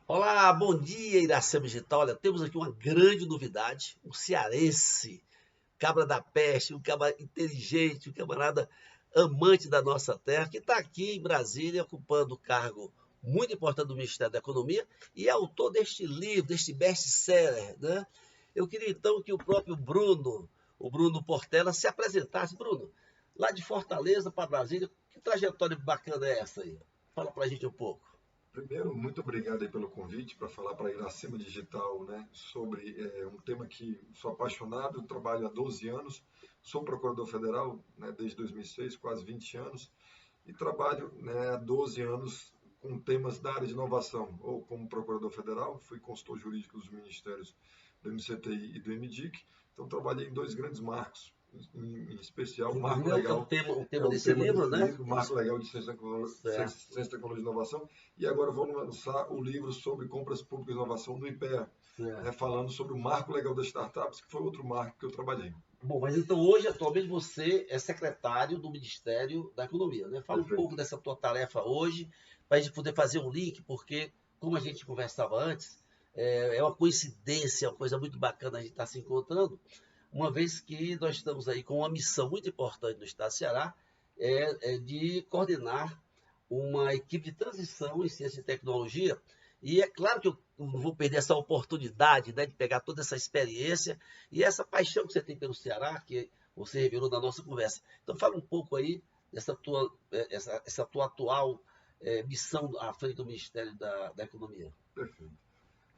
Olá, bom dia, Iracema Digital. Olha, temos aqui uma grande novidade, um cearense, cabra da peste, um cabra inteligente, um camarada amante da nossa terra, que está aqui em Brasília ocupando o cargo muito importante do Ministério da Economia e é autor deste livro, deste best-seller, né? Eu queria então que o próprio Bruno, o Bruno Portela, se apresentasse. Bruno, lá de Fortaleza para Brasília, que trajetória bacana é essa aí? Fala para a gente um pouco. Primeiro, muito obrigado aí pelo convite para falar para Iracema Digital, né, sobre um tema que sou apaixonado, trabalho há 12 anos, sou procurador federal, né, desde 2006, quase 20 anos, e trabalho, né, há 12 anos com temas da área de inovação, ou como procurador federal, fui consultor jurídico dos ministérios do MCTI e do MDIC, então trabalhei em dois grandes marcos, em especial o Marco Inclusive é o Legal, tema, o é tema o desse tema livro, desse né? livro, Marco Legal de Certo, Tecnologia e Inovação, e agora vou lançar o livro sobre compras públicas e inovação do IPEA, né, certo. falando sobre o Marco Legal das Startups, que foi outro marco que eu trabalhei. Bom, mas então hoje, atualmente, você é secretário do Ministério da Economia, né? Fala um pouco Perfeito. dessa tua tarefa hoje, para a gente poder fazer um link, porque, como a gente conversava antes, é uma coincidência, uma coisa muito bacana a gente estar se encontrando, uma vez que nós estamos aí com uma missão muito importante no Estado do Ceará, é de coordenar uma equipe de transição em ciência e tecnologia. E é claro que eu não vou perder essa oportunidade, né, de pegar toda essa experiência e essa paixão que você tem pelo Ceará, que você revelou na nossa conversa. Então, fala um pouco aí dessa tua, essa tua atual missão à frente do Ministério da Economia. Perfeito.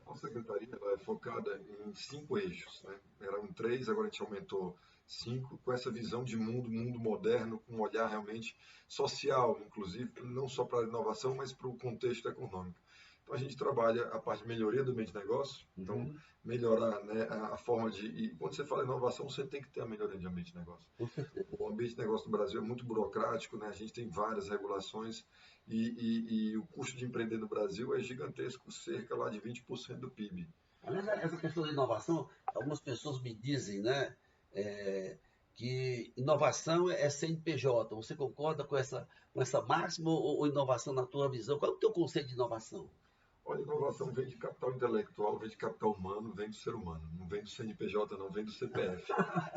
A nossa secretaria ela é focada em cinco eixos, né? Eram três, agora a gente aumentou cinco, com essa visão de mundo moderno, com um olhar realmente social, inclusive, não só para a inovação, mas para o contexto econômico. Então a gente trabalha a parte de melhoria do ambiente de negócio, então Uhum, melhorar, né, a forma de. E quando você fala inovação, você tem que ter a melhoria de ambiente de negócio. com certeza. O ambiente de negócio do Brasil é muito burocrático, né? A gente tem várias regulações e o custo de empreender no Brasil é gigantesco, cerca lá de 20% do PIB. Aliás, essa questão da inovação, algumas pessoas me dizem, né, é, que inovação é CNPJ. Você concorda com essa máxima ou inovação na tua visão? Qual é o teu conceito de inovação? Olha, inovação vem de capital intelectual, vem de capital humano, vem do ser humano. Não vem do CNPJ, não, vem do CPF.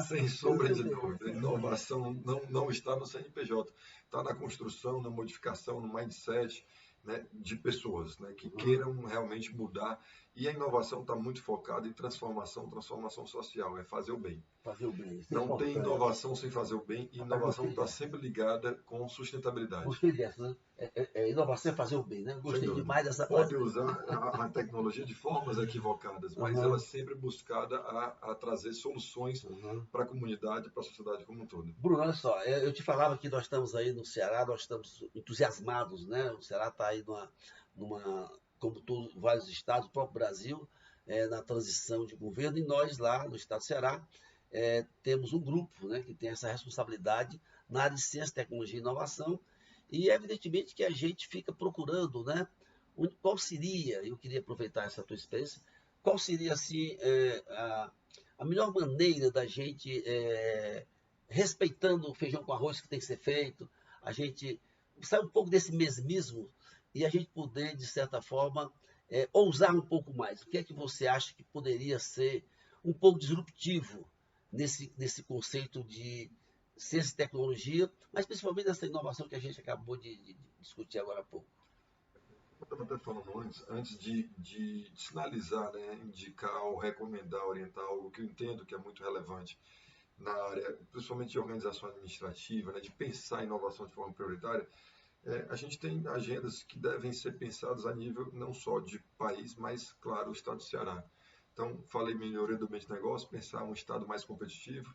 Sem Com sombra de certeza. dúvida. Inovação não está no CNPJ. Está na construção, na modificação, no mindset, né, de pessoas, né, que Uhum. queiram realmente mudar. E a inovação está muito focada em transformação social, é fazer o bem. Fazer o bem, isso é Não tem importante. inovação sem fazer o bem, e Rapaz, inovação gostei está dessa. sempre ligada com sustentabilidade. Gostei dessa, né? Inovação é fazer o bem, né? Sem Gostei dúvida. demais dessa frase. Pode usar a tecnologia de formas equivocadas, mas ela é Uhum, sempre buscada a trazer soluções uhum. para a comunidade, para a sociedade como um todo. Bruno, olha só, eu te falava que nós estamos aí no Ceará, nós estamos entusiasmados, né? O Ceará está aí como todos, vários estados, o próprio Brasil, na transição de governo, e nós lá no estado do Ceará temos um grupo, né, que tem essa responsabilidade na área de ciência, tecnologia e inovação, e evidentemente que a gente fica procurando, né, qual seria, eu queria aproveitar essa tua experiência, qual seria assim a melhor maneira da gente respeitando o feijão com arroz que tem que ser feito, a gente sair um pouco desse mesmismo e a gente poder, de certa forma, ousar um pouco mais. O que é que você acha que poderia ser um pouco disruptivo nesse conceito de ciência e tecnologia, mas principalmente nessa inovação que a gente acabou de discutir agora há pouco? Eu estava até falando antes de sinalizar, né, indicar ou recomendar, orientar algo que eu entendo que é muito relevante na área, principalmente de organização administrativa, né, de pensar a inovação de forma prioritária. A gente tem agendas que devem ser pensadas a nível não só de país, mas, claro, o estado do Ceará. Então, falei melhoria do ambiente de negócio, pensar um estado mais competitivo,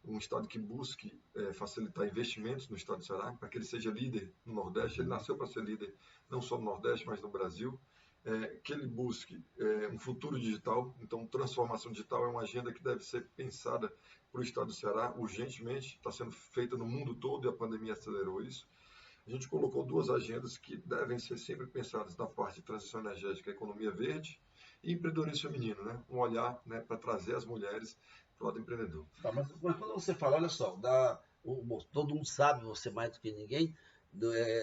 um estado que busque facilitar investimentos no estado do Ceará, para que ele seja líder no Nordeste. Ele nasceu para ser líder não só no Nordeste, mas no Brasil. Que ele busque um futuro digital. Então, transformação digital é uma agenda que deve ser pensada para o estado do Ceará urgentemente. Está sendo feita no mundo todo e a pandemia acelerou isso. A gente colocou duas agendas que devem ser sempre pensadas na parte de transição energética, economia verde e empreendedorismo feminino, né? Um olhar, né, para trazer as mulheres para o lado empreendedor. Tá, mas quando você fala, olha só, todo mundo sabe, você mais do que ninguém,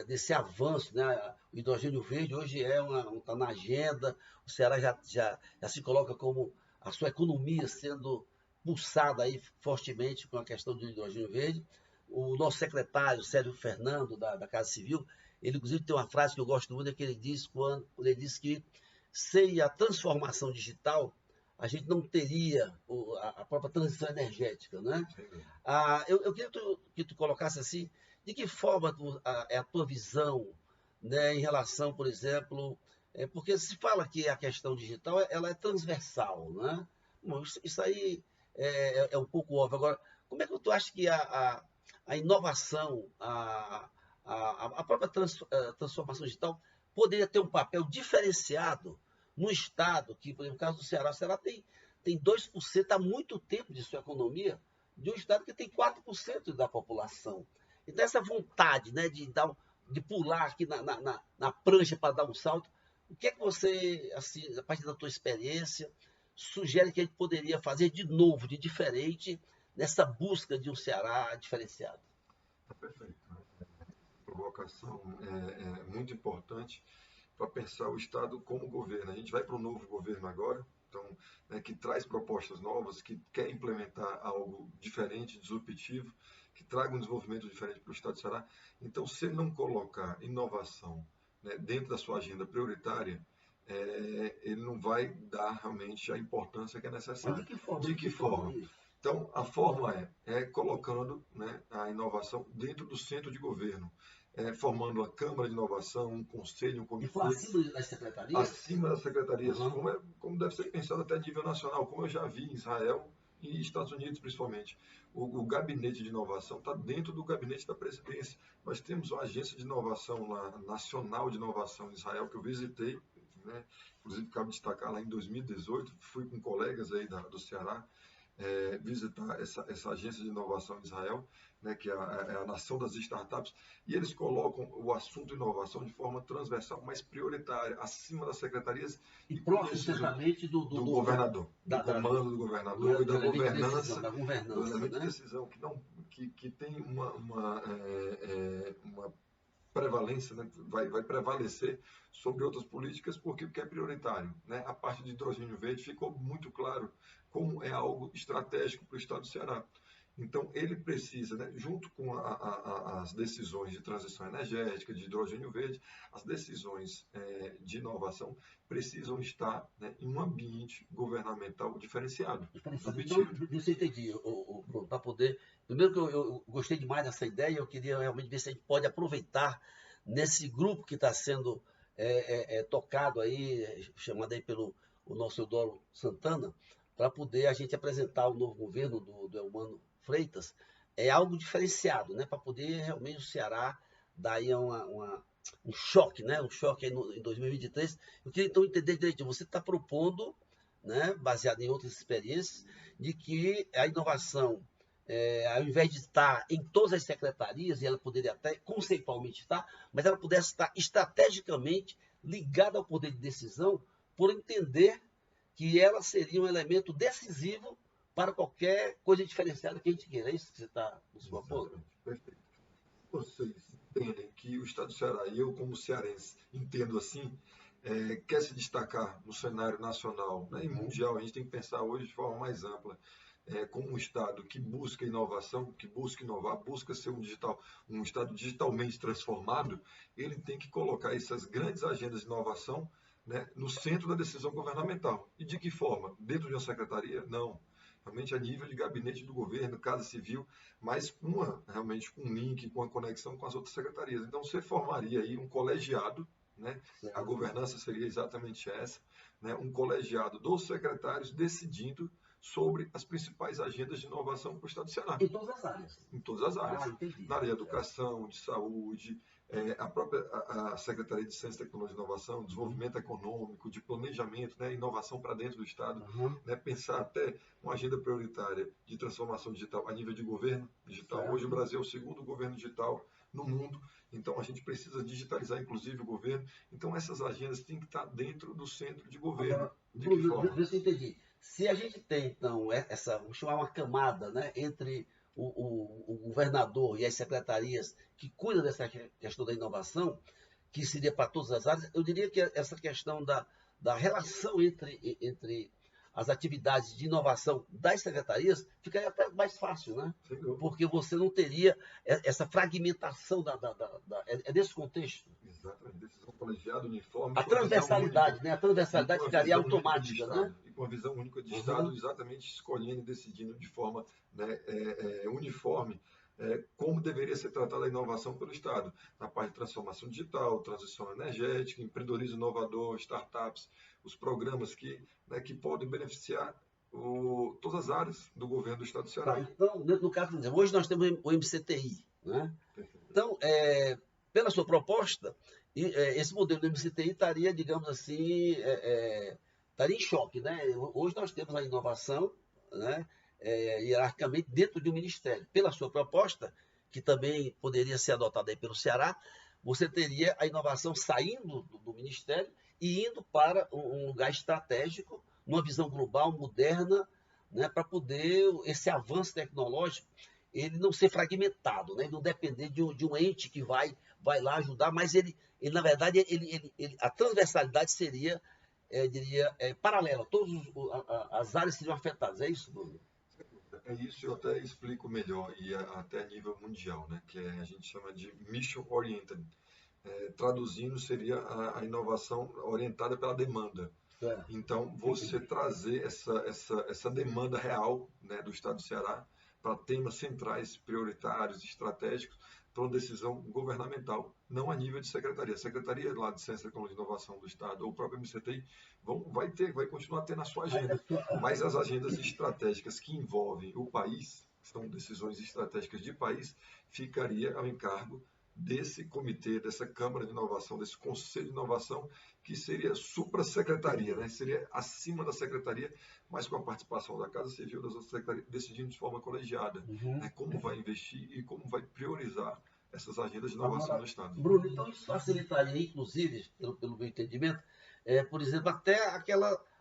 desse avanço, né? O hidrogênio verde hoje está na agenda, o Ceará já se coloca como a sua economia sendo pulsada aí fortemente com a questão do hidrogênio verde. O nosso secretário, Sérgio Fernando, da Casa Civil, ele inclusive tem uma frase que eu gosto muito, é que ele diz, quando ele diz que sem a transformação digital, a gente não teria a própria transição energética, né? Eu queria que tu colocasse assim, de que forma é a tua visão, né, em relação, por exemplo, porque se fala que a questão digital ela é transversal, né? Bom, isso aí é um pouco óbvio. Agora, como é que tu acha que a inovação, a própria transformação digital poderia ter um papel diferenciado no Estado, que, por exemplo, no caso do Ceará, o Ceará tem 2% há muito tempo de sua economia, de um Estado que tem 4% da população. Então, essa vontade, né, de pular aqui na prancha para dar um salto, o que é que você, assim, a partir da tua experiência, sugere que a gente poderia fazer de novo, de diferente, nessa busca de um Ceará diferenciado? Tá perfeito. Provocação é muito importante para pensar o Estado como governo. A gente vai para um novo governo agora, então, né, que traz propostas novas, que quer implementar algo diferente, disruptivo, que traga um desenvolvimento diferente para o Estado do Ceará. Então, se não colocar inovação, né, dentro da sua agenda prioritária, ele não vai dar realmente a importância que é Mas de necessária. que forma? De que forma? Isso? Então, a forma é colocando, né, a inovação dentro do centro de governo, formando a Câmara de Inovação, um conselho, um E for comitê, acima das secretarias? acima das secretarias, Uhum. como deve ser pensado até a nível nacional, como eu já vi em Israel e Estados Unidos principalmente. O gabinete de inovação está dentro do gabinete da presidência. Nós temos uma agência de inovação lá, nacional de inovação em Israel, que eu visitei, né? Inclusive cabe destacar lá em 2018, fui com colegas aí do Ceará, visitar essa agência de inovação em Israel, né, que é a nação das startups, e eles colocam o assunto inovação de forma transversal, mas prioritária, acima das secretarias E e com próximo decisão certamente do governador, do comando do governador e do da elemento de decisão, governança, da do governança, elemento de né? decisão que tem uma prevalência, né, vai prevalecer sobre outras políticas porque o que é prioritário, né? A parte de hidrogênio verde ficou muito claro como é algo estratégico para o estado do Ceará. Então, ele precisa, né, junto com as decisões de transição energética, de hidrogênio verde, as decisões de inovação precisam estar, né, em um ambiente governamental diferenciado, Diferenciado. Então, disruptivo. isso eu entendi, Bruno, para poder. Primeiro que eu gostei demais dessa ideia, eu queria realmente ver se a gente pode aproveitar nesse grupo que está sendo tocado aí, chamado aí pelo o nosso Eudoro Santana, para poder a gente apresentar o novo governo do Elmano Freitas, algo diferenciado, né? Para poder realmente o Ceará dar aí um choque, né? Um choque aí em 2023. Eu queria então entender direitinho, você está propondo, né, baseado em outras experiências, de que a inovação, ao invés de estar em todas as secretarias, e ela poderia até conceitualmente estar, mas ela pudesse estar estrategicamente ligada ao poder de decisão, por entender que ela seria um elemento decisivo para qualquer coisa diferenciada que a gente queira. É isso que você está nos propondo? Exatamente, perfeito. Vocês entendem que o estado do Ceará, e eu como cearense entendo assim, quer se destacar no cenário nacional, né, e Uhum. mundial, a gente tem que pensar hoje de forma mais ampla, como um estado que busca inovação, que busca inovar, busca ser um estado digitalmente transformado, ele tem que colocar essas grandes agendas de inovação, né, no centro da decisão governamental. E de que forma? Dentro de uma secretaria? Não. Realmente a nível de gabinete do governo, Casa Civil, mas realmente com um link, com a conexão com as outras secretarias. Então, você formaria aí um colegiado, né? A Certo. governança seria exatamente essa, né? Um colegiado dos secretários decidindo sobre as principais agendas de inovação para o Estado do Ceará, Em todas as áreas. em todas as Ah, áreas, entendi. na área de Certo. educação, de saúde, a própria a Secretaria de Ciência, Tecnologia e Inovação, Uhum. Desenvolvimento Econômico, de Planejamento, né, inovação para dentro do Estado, Uhum. né, pensar até uma agenda prioritária de transformação digital a nível de governo digital. Hoje o Certo. Brasil é o segundo governo digital no mundo, então a gente precisa digitalizar inclusive o governo. Então essas agendas têm que estar dentro do centro de governo. Agora, De que Bruno, forma? vê se eu entendi. Se a gente tem, então, vamos chamar uma camada, né, entre o governador e as secretarias que cuidam dessa questão da inovação, que seria para todas as áreas, eu diria que essa questão da relação entre as atividades de inovação das secretarias ficaria até mais fácil, né? Porque você não teria essa fragmentação é desse contexto. Exatamente, decisão colegiada, uniforme. A transversalidade, né? A transversalidade ficaria automática, né? E com a visão única de Estado, exatamente escolhendo e decidindo de forma, né, uniforme como deveria ser tratada a inovação pelo Estado, na parte de transformação digital, transição energética, empreendedorismo inovador, startups, os programas que podem beneficiar todas as áreas do governo do Estado do Ceará. Tá, então, no caso, hoje nós temos o MCTI, né? Então, pela sua proposta, esse modelo do MCTI estaria, digamos assim, estaria em choque, né? Hoje nós temos a inovação, né? Hierarquicamente dentro de um ministério. Pela sua proposta, que também poderia ser adotada aí pelo Ceará, você teria a inovação saindo do ministério e indo para um lugar estratégico, numa visão global, moderna, né, para poder esse avanço tecnológico ele não ser fragmentado, né, não depender de um ente que vai lá ajudar, mas ele na verdade, a transversalidade seria, diria, paralela, todas as áreas seriam afetadas. É isso, Bruno? É isso, eu até explico melhor, e até a nível mundial, né, que a gente chama de mission oriented. Traduzindo, seria a inovação orientada pela demanda. Então, você trazer essa demanda real, né, do Estado do Ceará para temas centrais, prioritários, estratégicos, para uma decisão governamental, não a nível de secretaria. A Secretaria lá de Ciência, Tecnologia e Inovação do Estado, ou o próprio MCTI, vai continuar tendo a sua agenda, mas as agendas estratégicas que envolvem o país, são decisões estratégicas de país, ficaria ao encargo desse comitê, dessa Câmara de Inovação, desse Conselho de Inovação, que seria supra-secretaria, né? Seria acima da secretaria, mas com a participação da Casa Civil, das outras secretarias, decidindo de forma colegiada, né? Como vai investir e como vai priorizar essas agendas de inovação no Estado. Bruno, então isso facilitaria, inclusive, pelo meu entendimento, por exemplo, até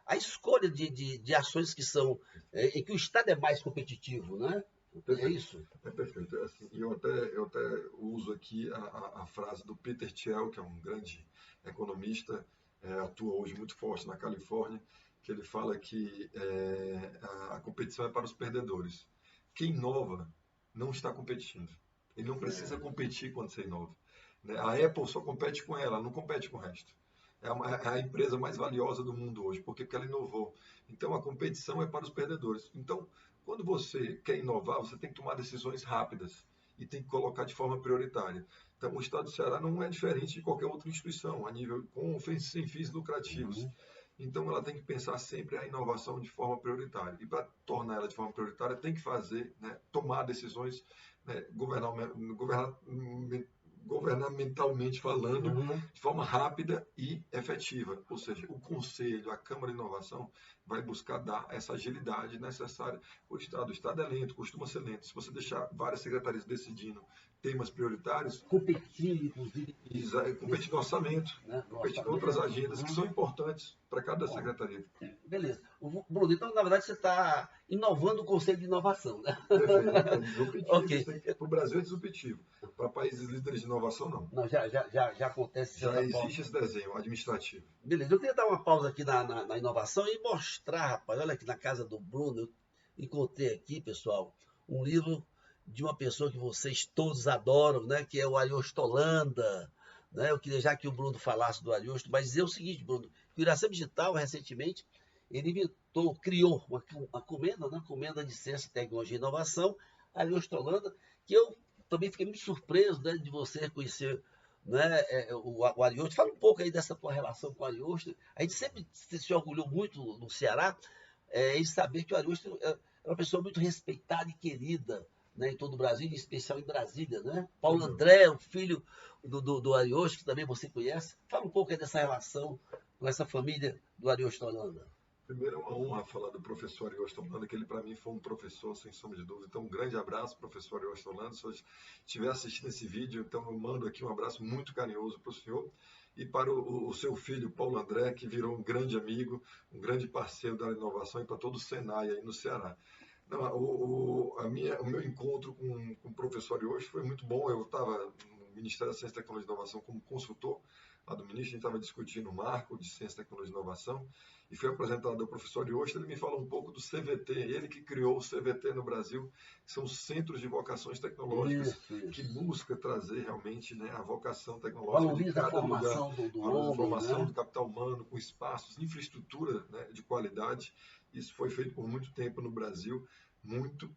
a escolha de ações que são, em que o Estado é mais competitivo, né? É isso? É perfeito. É assim, eu até uso aqui a frase do Peter Thiel, que é um grande economista, atua hoje muito forte na Califórnia, que ele fala que a competição é para os perdedores. Quem inova não está competindo. Ele não precisa competir quando você inova. Né? A Apple só compete com ela não compete com o resto. É a empresa mais valiosa do mundo hoje, porque ela inovou. Então, a competição é para os perdedores. Então, quando você quer inovar, você tem que tomar decisões rápidas e tem que colocar de forma prioritária. Então, o Estado do Ceará não é diferente de qualquer outra instituição, a nível sem fins lucrativos. Então, ela tem que pensar sempre a inovação de forma prioritária. E para tornar ela de forma prioritária, tem que fazer, né, tomar decisões, né, governamentalmente falando, de forma rápida e efetiva. Ou seja, o Conselho, a Câmara de Inovação, vai buscar dar essa agilidade necessária para o Estado. O Estado é lento, costuma ser lento. Se você deixar várias secretarias decidindo temas prioritários, competir, inclusive, competir no orçamento, né? Competir em outras agendas que são importantes para cada secretaria. Beleza. Bruno, então, na verdade, você está inovando o conceito de inovação, né? Perfeito. É disruptivo. Okay. Para o Brasil é disruptivo. Para países líderes de inovação, não. Não, já acontece. Já existe esse desenho administrativo. Beleza. Eu queria dar uma pausa aqui na inovação e mostrar, rapaz, olha aqui na casa do Bruno, eu encontrei aqui, pessoal, um livro de uma pessoa que vocês todos adoram, né, que é o Ariosto Holanda. Né? Eu queria já que o Bruno falasse do Ariosto, mas dizer o seguinte, Bruno, que o Iracema Digital, recentemente, ele criou uma comenda, né, comenda de ciência, tecnologia e inovação, Ariosto Holanda, que eu também fiquei muito surpreso, né, de você conhecer, né, o Ariosto. Fala um pouco aí dessa tua relação com o Ariosto. A gente sempre se orgulhou muito no Ceará em saber que o Ariosto é uma pessoa muito respeitada e querida, né, em todo o Brasil, em especial em Brasília, né? Paulo André, o filho do Ariosto, que também você conhece. Fala um pouco aí dessa relação com essa família do Ariosto Holanda. Primeiro, é uma honra falar do professor Ariosto Holanda, que ele para mim foi um professor, sem sombra de dúvida. Então, um grande abraço, professor Ariosto Holanda. Se você estiver assistindo esse vídeo, então eu mando aqui um abraço muito carinhoso para o senhor e para o seu filho, Paulo André, que virou um grande amigo, um grande parceiro da inovação e para todo o Senai aí no Ceará. Não, o meu encontro com o professor Ariosto foi muito bom. Eu estava no Ministério da Ciência, Tecnologia e Inovação como consultor lá do ministro, a gente estava discutindo o marco de Ciência, Tecnologia e Inovação, e foi apresentado ao professor Ariosto, ele me falou um pouco do CVT, ele que criou o CVT no Brasil, que são os Centros de Vocações Tecnológicas, Isso, que isso. busca trazer realmente, né, a vocação tecnológica de Valoriza a cada lugar, formação do valoriza a homem, formação né? do capital humano, com espaços, infraestrutura, né, de qualidade. Isso foi feito por muito tempo no Brasil, muito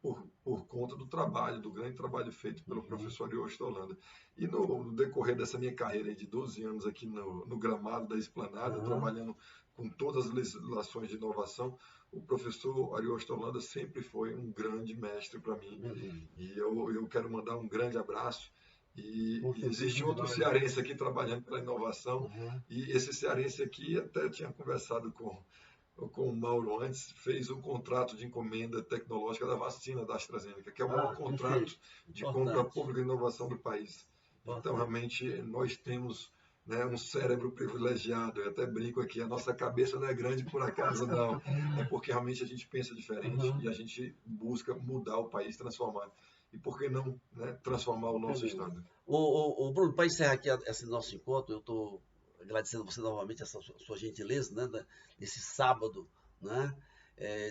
por conta do trabalho, do grande trabalho feito pelo Uhum, professor Yosto Holanda. E no decorrer dessa minha carreira de 12 anos aqui no gramado da Esplanada, uhum, trabalhando com todas as legislações de inovação, o professor Ariosto Holanda sempre foi um grande mestre para mim. beleza. E eu quero mandar um grande abraço. Com E certeza existe ele outro vai. cearense aqui trabalhando pela inovação. Uhum. E esse cearense aqui, até tinha conversado com o Mauro antes, fez um contrato de encomenda tecnológica da vacina da AstraZeneca, que é o maior Ah, contrato perfeito. de compra Importante. pública de inovação do país. Então, Importante. realmente, nós temos, né, um cérebro privilegiado. Eu até brinco aqui, a nossa cabeça não é grande por acaso, não. É porque realmente a gente pensa diferente Uhum. e a gente busca mudar o país, transformar. E por que não, né, transformar o nosso Beleza. estado? Bruno, para encerrar aqui esse nosso encontro, eu estou agradecendo a você novamente essa sua gentileza, né, nesse sábado, né,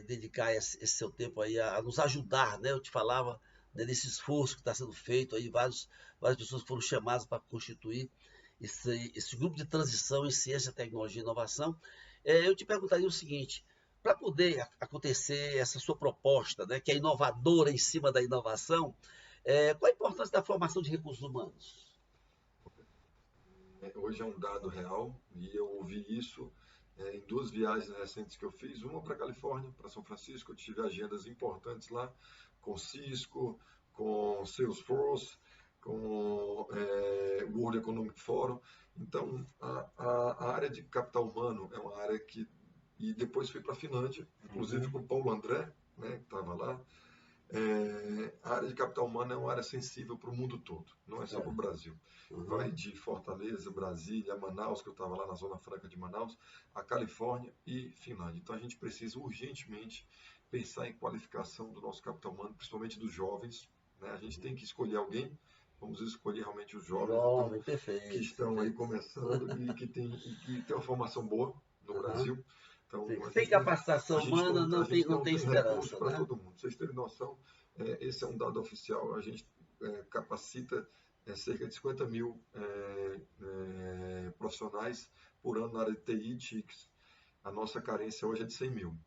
dedicar esse seu tempo aí a nos ajudar, né, eu te falava, né, desse esforço que está sendo feito aí, várias pessoas foram chamadas para constituir esse grupo de transição em ciência, tecnologia e inovação. Eu te perguntaria o seguinte, para poder acontecer essa sua proposta, né, que é inovadora em cima da inovação, qual a importância da formação de recursos humanos? Hoje é um dado real e eu ouvi isso em duas viagens recentes que eu fiz, uma para a Califórnia, para São Francisco, eu tive agendas importantes lá com Cisco, com Salesforce, com World Economic Forum. Então, a área de capital humano é uma área que... E depois fui para a Finlândia, inclusive Uhum, com o Paulo André, né, que estava lá. A área de capital humano é uma área sensível para o mundo todo, não é só para o certo. Brasil. Vai Uhum, de Fortaleza, Brasília, Manaus, que eu estava lá na Zona Franca de Manaus, a Califórnia e Finlândia. Então a gente precisa urgentemente pensar em qualificação do nosso capital humano, principalmente dos jovens. Né? A gente tem que escolher alguém, vamos escolher realmente os jovens então, jovem, que perfeito, estão aí perfeito. começando e que tem uma formação boa no Uhum, Brasil. Então, sim. Sem capacitação humana a gente não não tem tem recurso esperança, para né? todo mundo. Vocês terem noção, esse é um dado oficial. A gente capacita cerca de 50 mil profissionais por ano na área de TI e TICs. A nossa carência hoje é de 100 mil.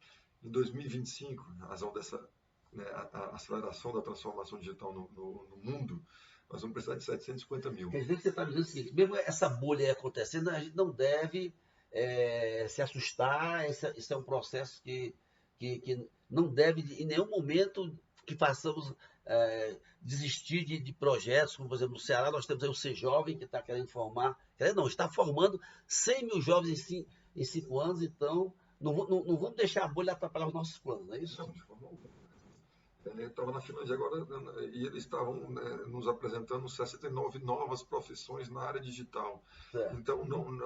Em 2025, a razão dessa, né, a aceleração da transformação digital no mundo, nós vamos precisar de 750 mil. Quer dizer que você está me dizendo o seguinte, mesmo essa bolha aí acontecendo, a gente não deve se assustar, esse é um processo que não deve, em nenhum momento, que façamos desistir de projetos, como por exemplo no Ceará, nós temos aí o Ser Jovem, que está querendo formar, querendo não, está formando 100 mil jovens em 5 anos, então não vamos deixar a bolha atrapalhar os nossos planos, não é isso? Não, de forma alguma. Eu estava na Finlândia agora e eles estavam, né, nos apresentando 69 novas profissões na área digital. Certo. Então,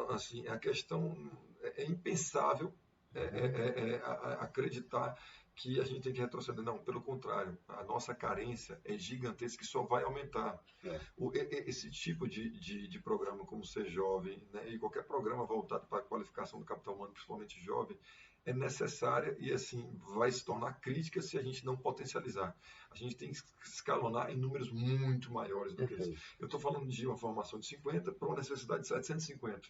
assim, a questão é impensável Uhum. acreditar que a gente tem que retroceder. Não, pelo contrário, a nossa carência é gigantesca e só vai aumentar. Certo. Esse tipo de programa, como Ser Jovem, né, e qualquer programa voltado para a qualificação do capital humano, principalmente jovem, é necessária e assim vai se tornar crítica se a gente não potencializar. A gente tem que escalonar em números muito maiores do que isso. Perfeito. Eu estou falando de uma formação de 50 para uma necessidade de 750.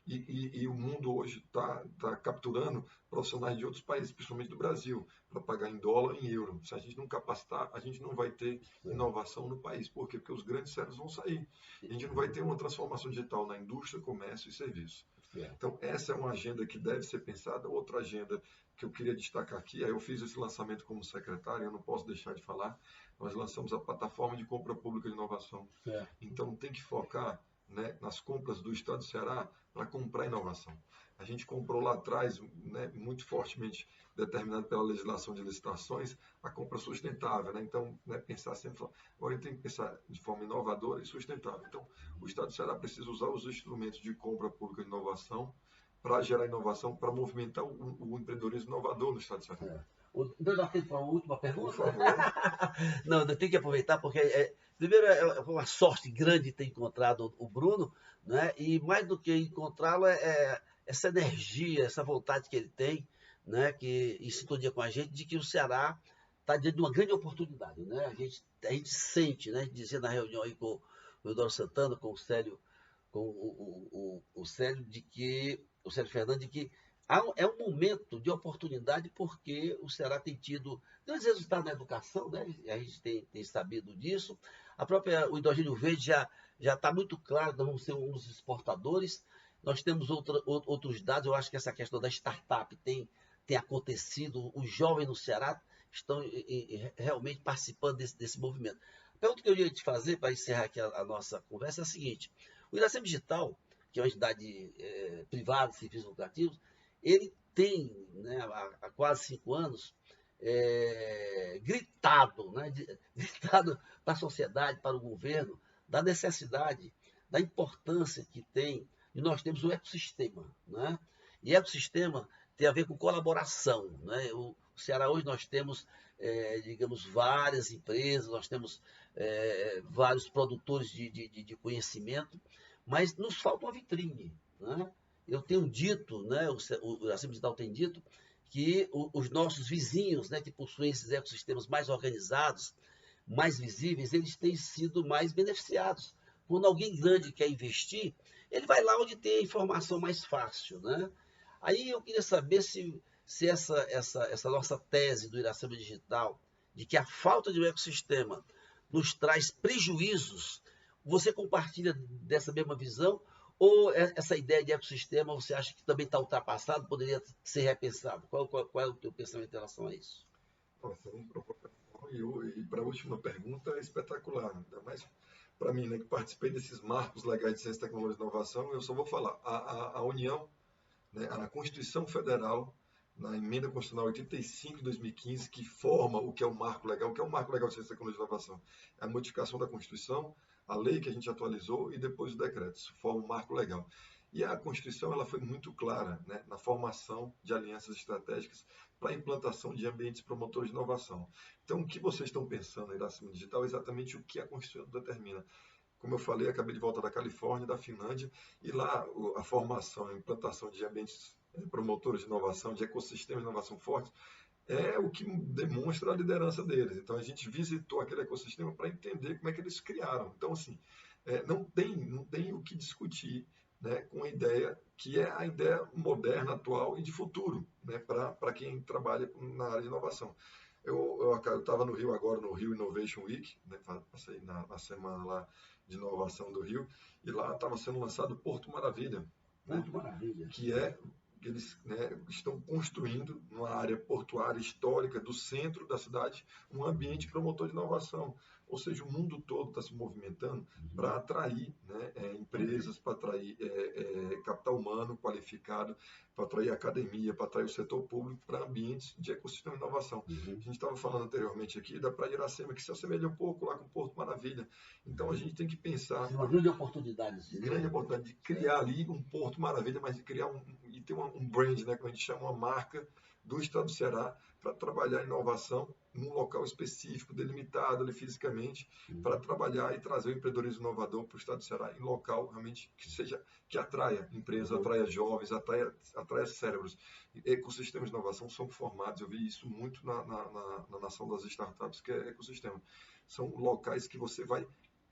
E o mundo hoje está capturando profissionais de outros países, principalmente do Brasil, para pagar em dólar e em euro. Se a gente não capacitar, a gente não vai ter Certo. inovação no país. Por quê? Porque os grandes centros vão sair. A gente não vai Uhum. ter uma transformação digital na indústria, comércio e serviço. Certo. Então, essa é uma agenda que deve ser pensada. Outra agenda que eu queria destacar aqui, eu fiz esse lançamento como secretário, eu não posso deixar de falar, nós lançamos a plataforma de compra pública de inovação. Certo. Então, tem que focar, né, nas compras do Estado do Ceará para comprar inovação. A gente comprou lá atrás, né, muito fortemente determinado pela legislação de licitações, a compra sustentável. Né? Então, né, pensar sempre, agora tem que pensar de forma inovadora e sustentável. Então, o Estado do Ceará precisa usar os instrumentos de compra pública de inovação para gerar inovação, para movimentar o empreendedorismo inovador no Estado do Ceará. Certo. Então, nós temos uma última Por pergunta? favor. Não, eu tenho que aproveitar, porque, primeiro, foi uma sorte grande ter encontrado o Bruno, né? E mais do que encontrá-lo, essa energia, essa vontade que ele tem, né? Que em sintonia com a gente, de que o Ceará está diante de uma grande oportunidade, né? A gente sente, né? A gente dizia na reunião aí com o Eudoro Santana, com o Célio, com o Célio, de que o Célio Fernandes, de que é um momento de oportunidade porque o Ceará tem tido grandes resultados na educação, né? A gente tem sabido disso. O hidrogênio verde já está muito claro, nós vamos ser um dos exportadores. Nós temos outros dados, eu acho que essa questão da startup tem acontecido, os jovens no Ceará estão realmente participando desse movimento. A pergunta que eu ia te fazer, para encerrar aqui a nossa conversa, é a seguinte: o Iracema Digital, que é uma entidade privada, de serviços lucrativos, ele tem, né, há quase 5 anos, gritado, né, gritado para a sociedade, para o governo, da necessidade, da importância que tem de nós termos um ecossistema. Né? E ecossistema tem a ver com colaboração. Né? O Ceará hoje nós temos, digamos, várias empresas, nós temos vários produtores de conhecimento, mas nos falta uma vitrine. Né? Eu tenho dito, né, o Iracema Digital tem dito, que os nossos vizinhos, né, que possuem esses ecossistemas mais organizados, mais visíveis, eles têm sido mais beneficiados. Quando alguém grande quer investir, ele vai lá onde tem a informação mais fácil. Né? Aí eu queria saber se essa nossa tese do Iracema Digital, de que a falta de um ecossistema nos traz prejuízos, você compartilha dessa mesma visão? Ou essa ideia de ecossistema você acha que também está ultrapassado, poderia ser repensado? Qual é o teu pensamento em relação a isso? Excelente provocação. E para a última pergunta, é espetacular. Ainda mais para mim, né, que participei desses marcos legais de ciência, tecnologia e inovação, eu só vou falar. A União, né, a Constituição Federal, na emenda constitucional 85 de 2015, que forma o que é o marco legal. O que é o marco legal de ciência, tecnologia e inovação? É a modificação da Constituição, a lei que a gente atualizou e depois o decreto. Isso forma o marco legal. E a Constituição ela foi muito clara, né, na formação de alianças estratégicas para a implantação de ambientes promotores de inovação. Então, o que vocês estão pensando aí da Iracema Digital é exatamente o que a Constituição determina. Como eu falei, acabei de voltar da Califórnia, da Finlândia, e lá a formação e implantação de ambientes promotores de inovação, de ecossistemas de inovação fortes, é o que demonstra a liderança deles. Então, a gente visitou aquele ecossistema para entender como é que eles criaram. Então, assim, não tem o que discutir, né, com a ideia que é a ideia moderna, atual e de futuro, né, para quem trabalha na área de inovação. Eu estava no Rio agora, no Rio Innovation Week, né, passei na semana lá de inovação do Rio, e lá estava sendo lançado o Porto Maravilha, né, Maravilha. que eles, né, estão construindo numa área portuária histórica do centro da cidade um ambiente promotor de inovação. Ou seja, o mundo todo está se movimentando para atrair, né, empresas, para atrair capital humano qualificado, para atrair academia, para atrair o setor público para ambientes de ecossistema de inovação. A gente estava falando anteriormente aqui da Praia de Iracema, que se assemelha um pouco lá com o Porto Maravilha. Então a gente tem que pensar... Uma grande oportunidade. Grande oportunidade de criar ali um Porto Maravilha, mas de criar e ter um brand, né, que a gente chama uma marca do Estado do Ceará para trabalhar inovação num local específico, delimitado ali fisicamente, para trabalhar e trazer o empreendedorismo inovador para o Estado do Ceará em local realmente que atraia empresas, atraia jovens, atraia cérebros. Ecossistemas de inovação são formados, eu vi isso muito na nação das startups, que é ecossistema. São locais que você vai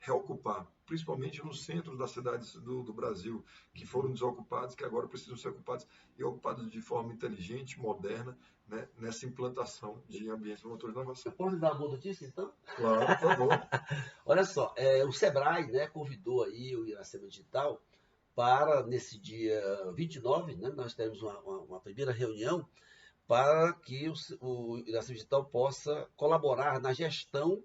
reocupar, principalmente no centro das cidades do Brasil, que foram desocupados, que agora precisam ser ocupados, e ocupados de forma inteligente, moderna, né, nessa implantação de ambientes promotores de inovação. Pode dar uma boa notícia, então? Claro, por favor. Olha só, o Sebrae, né, convidou aí o Iracema Digital para, nesse dia 29, né, nós teremos uma primeira reunião para que o Iracema Digital possa colaborar na gestão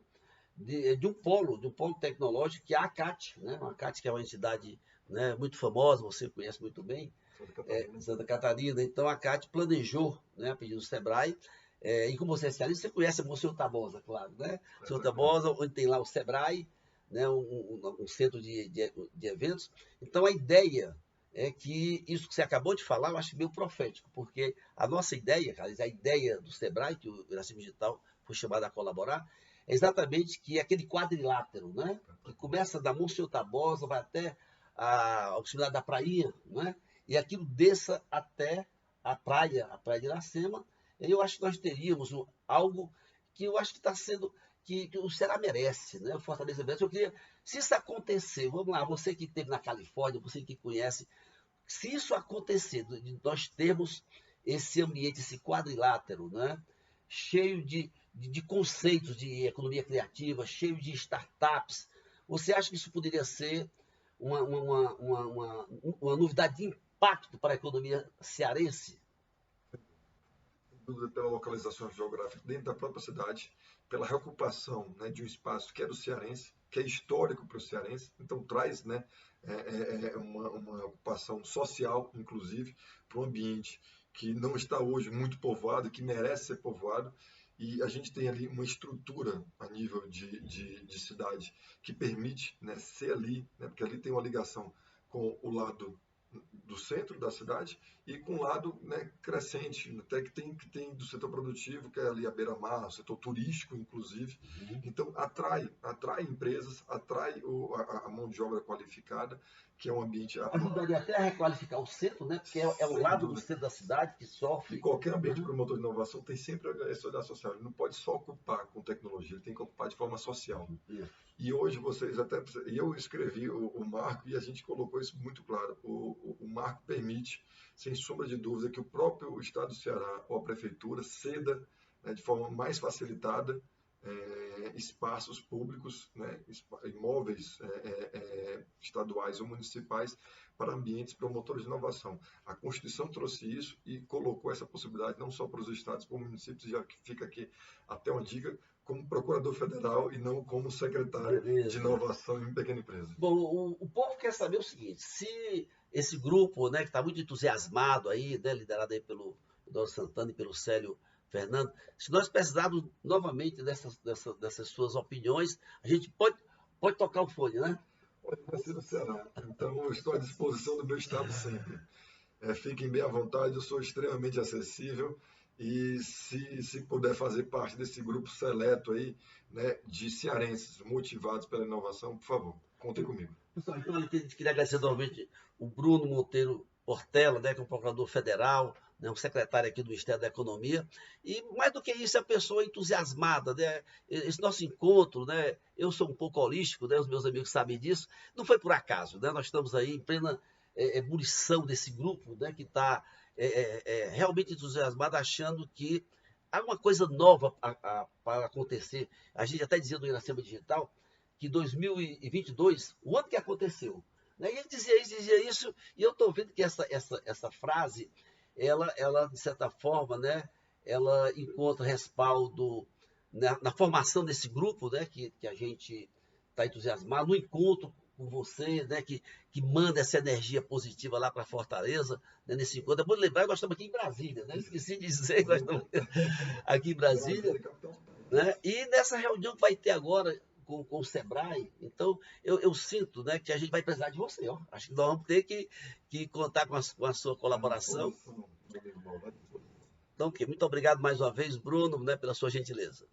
de um polo tecnológico, que é a ACAT, né? A ACAT, que é uma entidade, né, muito famosa, você conhece muito bem, Santa Catarina. Então, a ACAT planejou, né, a pedido do Sebrae, e como você é especialista, você conhece o Senhor Tabosa, claro, né? O Senhor Tabosa, onde tem lá o Sebrae, né, um centro de eventos. Então, a ideia é que isso que você acabou de falar, eu acho meio profético, porque a nossa ideia, cara, a ideia do Sebrae, que o Iracema Digital foi chamado a colaborar, é exatamente que aquele quadrilátero, né, que começa da Monsenhor Tabosa, vai até a proximidade da Prainha, né, e aquilo desça até a Praia de Iracema, eu acho que nós teríamos algo que eu acho que está sendo, que o Ceará merece, né, o Fortaleza merece. Eu queria, se isso acontecer, vamos lá, você que esteve na Califórnia, você que conhece, se isso acontecer, de nós termos esse ambiente, esse quadrilátero, né, cheio de conceitos de economia criativa, cheio de startups, você acha que isso poderia ser uma novidade de impacto para a economia cearense? Dúvida pela localização geográfica dentro da própria cidade, pela reocupação, né, de um espaço que é do cearense, que é histórico para o cearense, então traz, né, uma ocupação social, inclusive, para um ambiente que não está hoje muito povoado, que merece ser povoado, e a gente tem ali uma estrutura a nível de cidade que permite, né, ser ali, né, porque ali tem uma ligação com o lado do centro da cidade e com um lado, né, crescente, até que tem do setor produtivo, que é ali a beira-mar, o setor turístico, inclusive. Uhum. Então, atrai empresas, atrai a mão de obra qualificada, que é um ambiente... Ajudaria até a requalificar o centro, né? Porque é o Sem lado do dúvida. centro da cidade que E sofre. qualquer ambiente Uhum. promotor de inovação tem sempre esse olhar social. Ele não pode só ocupar com tecnologia, ele tem que ocupar de forma social. Isso. E hoje vocês até. Eu escrevi o marco e a gente colocou isso muito claro. O marco permite, sem sombra de dúvida, que o próprio Estado do Ceará ou a Prefeitura ceda, né, de forma mais facilitada, espaços públicos, né, imóveis estaduais ou municipais para ambientes promotores de inovação. A Constituição trouxe isso e colocou essa possibilidade não só para os estados, como municípios, já que fica aqui até uma dica, como procurador federal e não como secretário de Beleza. inovação em pequena empresa. Bom, o povo quer saber o seguinte: se esse grupo, né, que está muito entusiasmado aí, né, liderado aí pelo Eduardo Santana e pelo Célio Fernando, se nós precisarmos novamente dessas suas opiniões, a gente pode tocar o fone, né? Olha, eu nasci no Ceará, então eu estou à disposição do meu estado sempre. Fiquem bem à vontade, eu sou extremamente acessível e se puder fazer parte desse grupo seleto aí, né, de cearenses motivados pela inovação, por favor, contem comigo. Pessoal, então, a gente queria agradecer novamente o Bruno Monteiro Portela, né, que é um procurador federal, né, um secretário aqui do Ministério da Economia, e mais do que isso, é a pessoa entusiasmada, né, esse nosso encontro, né, eu sou um pouco holístico, né, os meus amigos sabem disso, não foi por acaso, né, nós estamos aí em plena ebulição desse grupo, né, que está realmente entusiasmado, achando que há uma coisa nova para acontecer. A gente até dizia no Iracema Digital, que 2022, o ano que aconteceu. Né? E ele dizia isso, e eu estou vendo que essa frase, ela, de certa forma, né, ela encontra respaldo na formação desse grupo, né, que a gente está entusiasmado, no encontro com você, né, que manda essa energia positiva lá para Fortaleza, né, nesse encontro. É bom lembrar, nós estamos aqui em Brasília, né? Esqueci de dizer que nós estamos aqui em Brasília, né? E nessa reunião que vai ter agora com o Sebrae, então eu sinto, né, que a gente vai precisar de você. Ó. Acho que nós vamos ter que contar com a sua colaboração. Então, muito obrigado mais uma vez, Bruno, né, pela sua gentileza.